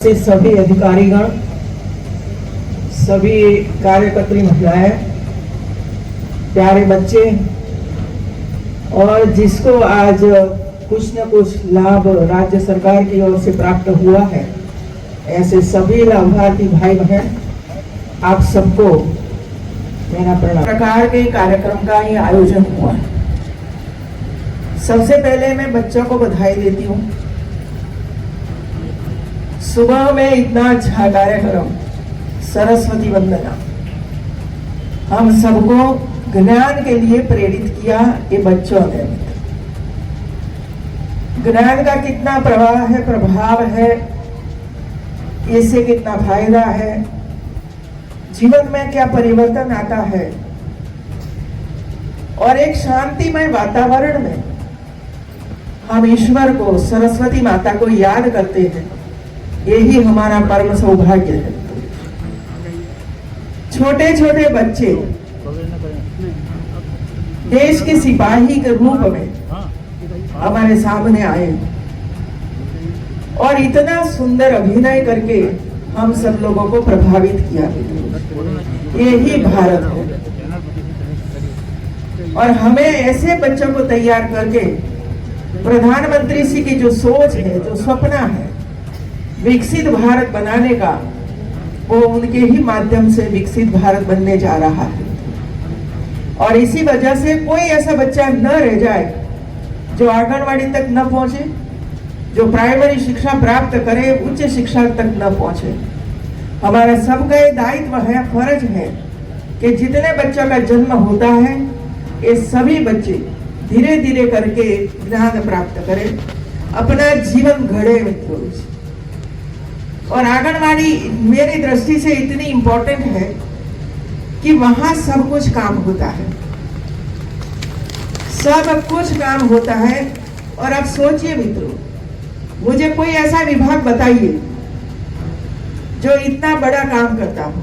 से सभी अधिकारीगण, सभी कार्यकर्त्री महिलाएं, प्यारे बच्चे और जिसको आज कुछ न कुछ लाभ राज्य सरकार की ओर से प्राप्त हुआ है, ऐसे सभी लाभार्थी भाई बहन, आप सबको मेरा प्रणाम। प्रकार के कार्यक्रम का ही आयोजन हुआ है। सबसे पहले मैं बच्चों को बधाई देती हूँ। सुबह में इतना अच्छा कार्यक्रम, सरस्वती वंदना, हम सबको ज्ञान के लिए प्रेरित किया ये बच्चों ने। ज्ञान का कितना प्रवाह है, प्रभाव है, इससे कितना फायदा है, जीवन में क्या परिवर्तन आता है, और एक शांतिमय वातावरण में हम ईश्वर को, सरस्वती माता को याद करते हैं। यही हमारा परम सौभाग्य है। छोटे छोटे बच्चे देश के सिपाही के रूप में हमारे सामने आए और इतना सुंदर अभिनय करके हम सब लोगों को प्रभावित किया। यही भारत है और हमें ऐसे बच्चों को तैयार करके प्रधानमंत्री जी की जो सोच है, जो सपना है विकसित भारत बनाने का, वो उनके ही माध्यम से विकसित भारत बनने जा रहा है। और इसी वजह से कोई ऐसा बच्चा न रह जाए जो आंगनवाड़ी तक न पहुंचे, जो प्राइमरी शिक्षा प्राप्त करे, उच्च शिक्षा तक न पहुंचे। हमारा सबका ये दायित्व है, फर्ज है कि जितने बच्चों का जन्म होता है, ये सभी बच्चे धीरे धीरे करके ज्ञान प्राप्त करें, अपना जीवन घड़े मित्रों। और आंगनवाड़ी मेरी दृष्टि से इतनी इंपॉर्टेंट है कि वहां सब कुछ काम होता है, सब कुछ काम होता है। और अब सोचिए मित्रों, मुझे कोई ऐसा विभाग बताइए जो इतना बड़ा काम करता हो,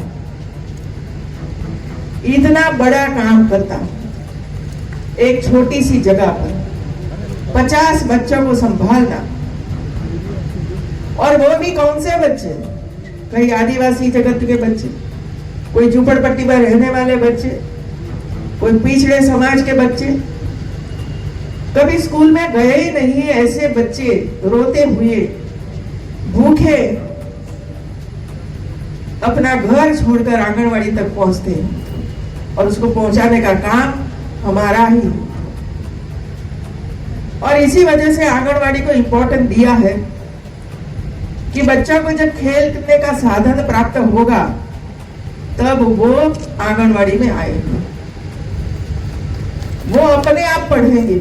इतना बड़ा काम करता हो, एक छोटी सी जगह पर 50 बच्चों को संभालना। और वो भी कौन से बच्चे? कई आदिवासी जगत के बच्चे, कोई झूपड़पट्टी में रहने वाले बच्चे, कोई पिछड़े समाज के बच्चे, कभी स्कूल में गए ही नहीं ऐसे बच्चे रोते हुए, भूखे अपना घर छोड़कर आंगनवाड़ी तक पहुंचते हैं और उसको पहुंचाने का काम हमारा ही। और इसी वजह से आंगनवाड़ी को इम्पोर्टेंस दिया है कि बच्चा को जब खेलने का साधन प्राप्त होगा तब वो आंगनवाड़ी में आएंगे, वो अपने आप पढ़ेंगे।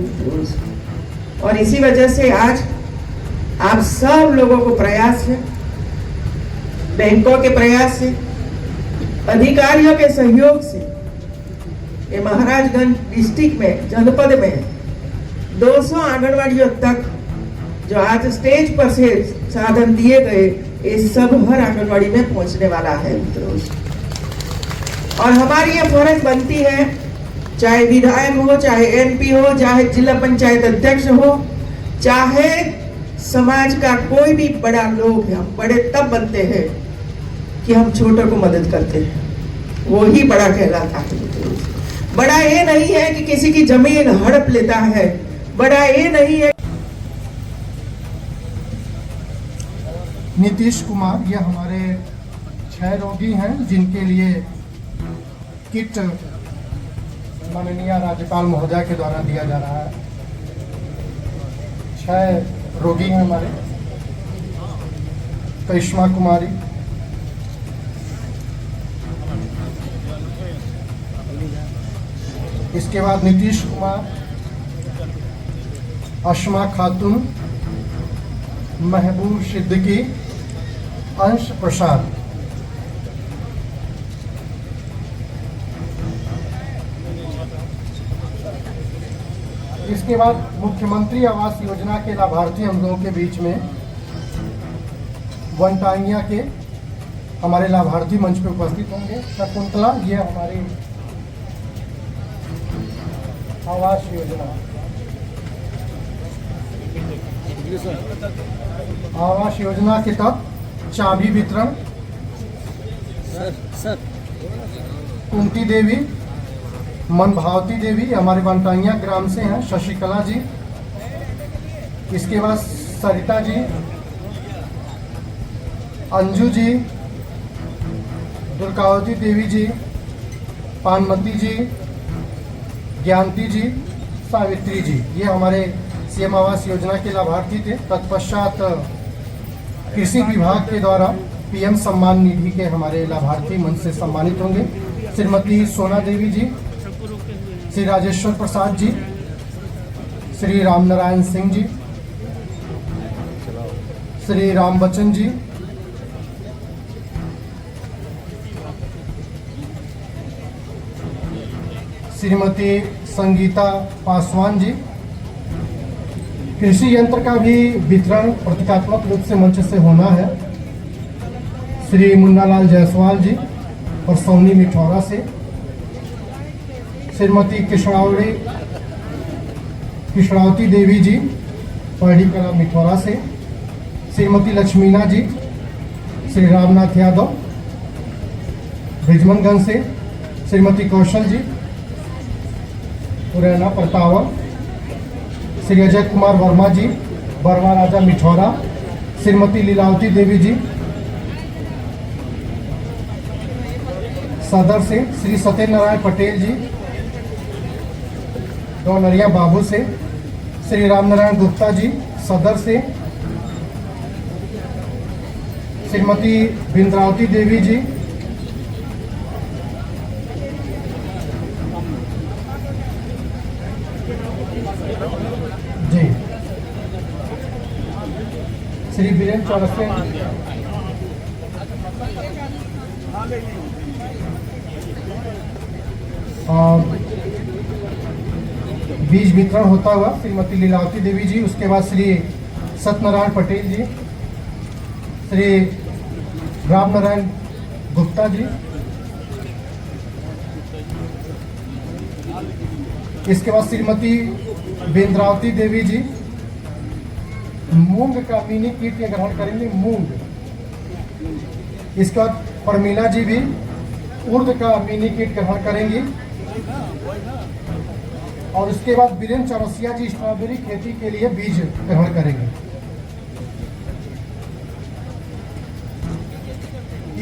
और इसी वजह से आज आप सब लोगों को प्रयास है, बैंकों के प्रयास से, अधिकारियों के सहयोग से, ये महाराजगंज डिस्ट्रिक्ट में, जनपद में 200 आंगनवाड़ियों तक जो आज स्टेज पर से साधन दिए गए, ये सब हर आंगनवाड़ी में पहुंचने वाला है मित्रों। और हमारी ये फर्ज बनती है, चाहे विधायक हो, चाहे एमपी हो, चाहे जिला पंचायत अध्यक्ष हो, चाहे समाज का कोई भी बड़ा लोग है, हम बड़े तब बनते हैं कि हम छोटों को मदद करते हैं, वो ही बड़ा कहलाता है। बड़ा ये नहीं है कि किसी की जमीन हड़प लेता है, बड़ा ये नहीं है। नीतीश कुमार, ये हमारे 6 रोगी हैं जिनके लिए किट माननीय राज्यपाल महोदय के द्वारा दिया जा रहा है। 6 रोगी हैं हमारे। करिश्मा कुमारी, इसके बाद नीतीश कुमार, अशमा खातून, महबूब सिद्दीकी, अंश प्रसाद। इसके बाद मुख्यमंत्री आवास योजना के लाभार्थी हम लोगों के बीच में वनटांगिया के हमारे लाभार्थी मंच पे उपस्थित होंगे। शकुंतला, ये हमारी आवास योजना, आवास योजना के तहत चाबी वितरण कुंती देवी, मनभावती देवी हमारे वनटाइया ग्राम से हैं, शशिकला जी, इसके बाद सरिता जी, अंजू जी, दुर्गावती देवी जी, पानमती जी, ज्ञानती जी, सावित्री जी, ये हमारे सीएम आवास योजना के लाभार्थी थे। तत्पश्चात कृषि विभाग के द्वारा पीएम सम्मान निधि के हमारे लाभार्थी मंच से सम्मानित होंगे। श्रीमती सोना देवी जी, श्री राजेश्वर प्रसाद जी, श्री रामनारायण सिंह जी, श्री राम बच्चन जी, श्रीमती संगीता पासवान जी। कृषि यंत्र का भी वितरण प्रतीकात्मक रूप से मंच से होना है। श्री मुन्नालाल जायसवाल जी और सोनी मिठौरा से। श्रीमती कृष्णावती देवी जी, पढ़ी कला मिठौरा से। श्रीमती लक्ष्मीना जी, श्री रामनाथ यादव, ब्रिजमनगंज से। श्रीमती कौशल जी, पुरैना परतावा। श्री अजय कुमार वर्मा जी, बरवा राजा मिठौरा। श्रीमती लीलावती देवी जी, सदर से। श्री सत्यनारायण पटेल जी, डोनरिया बाबू से। श्री रामनारायण गुप्ता जी, सदर से। श्रीमती बिंद्रावती देवी जी, जी। श्री वीरेंद्र चौरसिया बीज वितरण होता हुआ श्रीमती लीलावती देवी जी, उसके बाद श्री सत्यनारायण पटेल जी, श्री रामनारायण गुप्ता जी, इसके बाद श्रीमती बेंद्रावती देवी जी मूंग का मिनी किट के ग्रहण करेंगे, मूंग। इसके बाद परमीला जी भी उर्द का मिनी किट ग्रहण करेंगी। और उसके बाद वीरेंद्र चौरसिया जी स्ट्रॉबेरी खेती के लिए बीज ग्रहण करेंगे।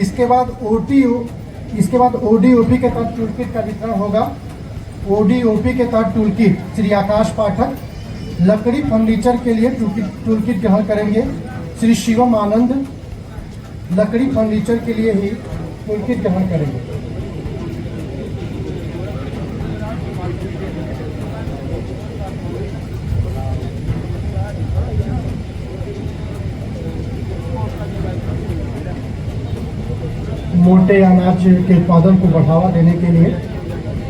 इसके बाद ओडीओपी के तहत टूल किट का वितरण होगा। ओडीओपी के तहत टूल किट श्री आकाश पाठक लकड़ी फर्नीचर के लिए टूल किट ग्रहण करेंगे। श्री शिवम आनंद लकड़ी फर्नीचर के लिए ही टूल किट ग्रहण करेंगे। मोटे अनाज के उत्पादन को बढ़ावा देने के लिए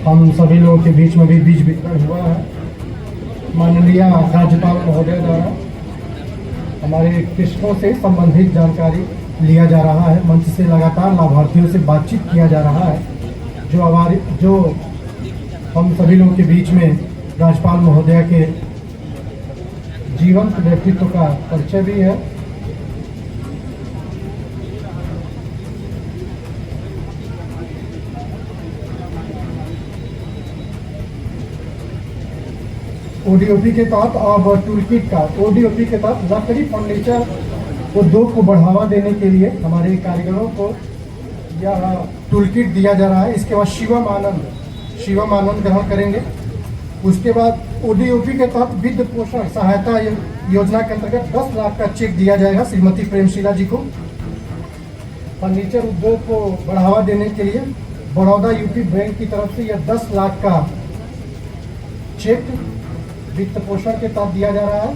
हम सभी लोगों के बीच में भी बीज वितरण हुआ है। माननीय राज्यपाल महोदय द्वारा हमारे कृषकों से संबंधित जानकारी लिया जा रहा है। मंच से लगातार लाभार्थियों से बातचीत किया जा रहा है। जो हम सभी लोगों के बीच में राज्यपाल महोदय के जीवंत व्यक्तित्व का परिचय भी है। ओडीओपी के तहत अब टूल किट का ओडीओपी के तहत लकड़ी फर्नीचर उद्योग को बढ़ावा देने के लिए हमारे कारीगरों को यह टूल किट दिया जा रहा है। इसके बाद शिवम आनंद ग्रहण करेंगे। उसके बाद ओडीओपी के तहत वित्त पोषण सहायता योजना के अंतर्गत 10 लाख का चेक दिया जाएगा श्रीमती प्रेमशिला जी को। फर्नीचर उद्योग को बढ़ावा देने के लिए बड़ौदा यूपी बैंक की तरफ से यह 10 लाख का चेक वित्त पोषण के तहत दिया जा रहा है।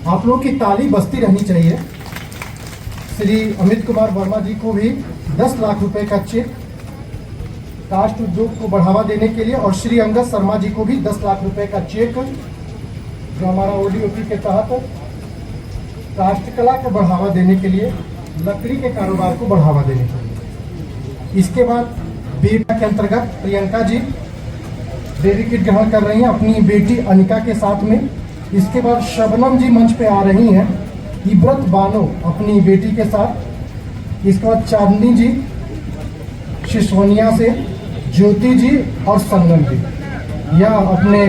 आप लोग की ताली बजती रहनी चाहिए। श्री अमित कुमार वर्मा जी को भी 10 लाख रुपए का चेक काष्ठ उद्योग को बढ़ावा देने के लिए, और श्री अंगद शर्मा जी को भी 10 लाख रुपए का चेक जो हमारा ओडीओपी के तहत काष्ठ कला को बढ़ावा देने के लिए, लकड़ी के कारोबार को बढ़ावा देने के लिए। इसके बाद बीमा के अंतर्गत प्रियंका जी बेबी किट ग्रहण कर रही हैं अपनी बेटी अनिका के साथ में। इसके बाद शबनम जी मंच पे आ रही हैं, इब्रत बानो अपनी बेटी के साथ। इसके बाद चांदनी जी सिसोनिया से, ज्योति जी और संगम जी, यह अपने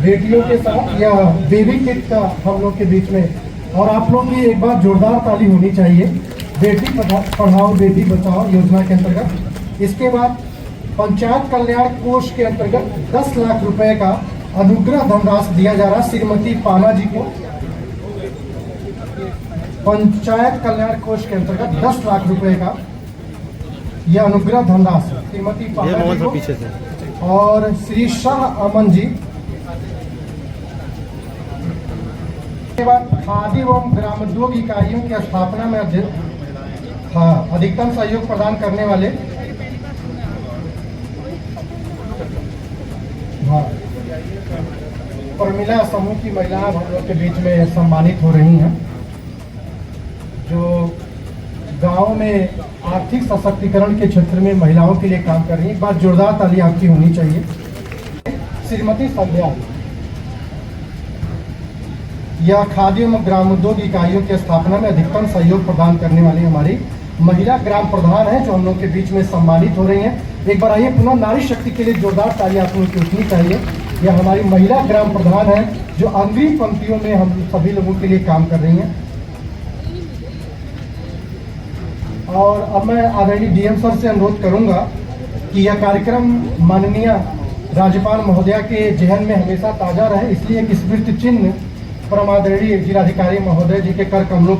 बेटियों के साथ या बेबी किट का हम लोग के बीच में। और आप लोग की एक बार जोरदार ताली होनी चाहिए बेटी पढ़ाओ बेटी बचाओ योजना के अंतर्गत। इसके बाद पंचायत कल्याण कोष के अंतर्गत 10 लाख रुपए का अनुग्रह धनराशि दिया जा रहा है श्रीमती पाना जी को। पंचायत कल्याण कोष के अंतर्गत 10 लाख रुपए का यह अनुग्रह धनराशि श्रीमती पाना जी को। पीछे से और श्री शाह अमन जी के बाद खादी एवं ग्रामोद्योग इकाइयों की स्थापना में अधिकतम सहयोग प्रदान करने वाले प्रमिला समूह की महिलाएं हम लोग के बीच में सम्मानित हो रही हैं, जो गांव में आर्थिक सशक्तिकरण के क्षेत्र में महिलाओं के लिए काम कर रही है। एक बार जोरदार ताली आपकी होनी चाहिए। श्रीमती संध्या, यह खादी एवं ग्रामोद्योग इकाइयों की स्थापना में अधिकतम सहयोग प्रदान करने वाली हमारी महिला ग्राम प्रधान है, जो हम लोग के बीच में सम्मानित हो रही हैं। एक बार आइए पुनः नारी शक्ति के लिए जोरदार ताली आप लोगों की उठनी चाहिए। यह हमारी महिला ग्राम प्रधान है, जो अग्रिम पंक्तियों में हम सभी लोगों के लिए काम कर रही हैं। और अब मैं आदरणीय डीएम सर से अनुरोध करूंगा कि यह कार्यक्रम माननीय राज्यपाल महोदया के जहन में हमेशा ताजा रहे, इसलिए एक स्मृति चिन्ह परम आदरणीय जिलाधिकारी महोदय जी के कर कमलों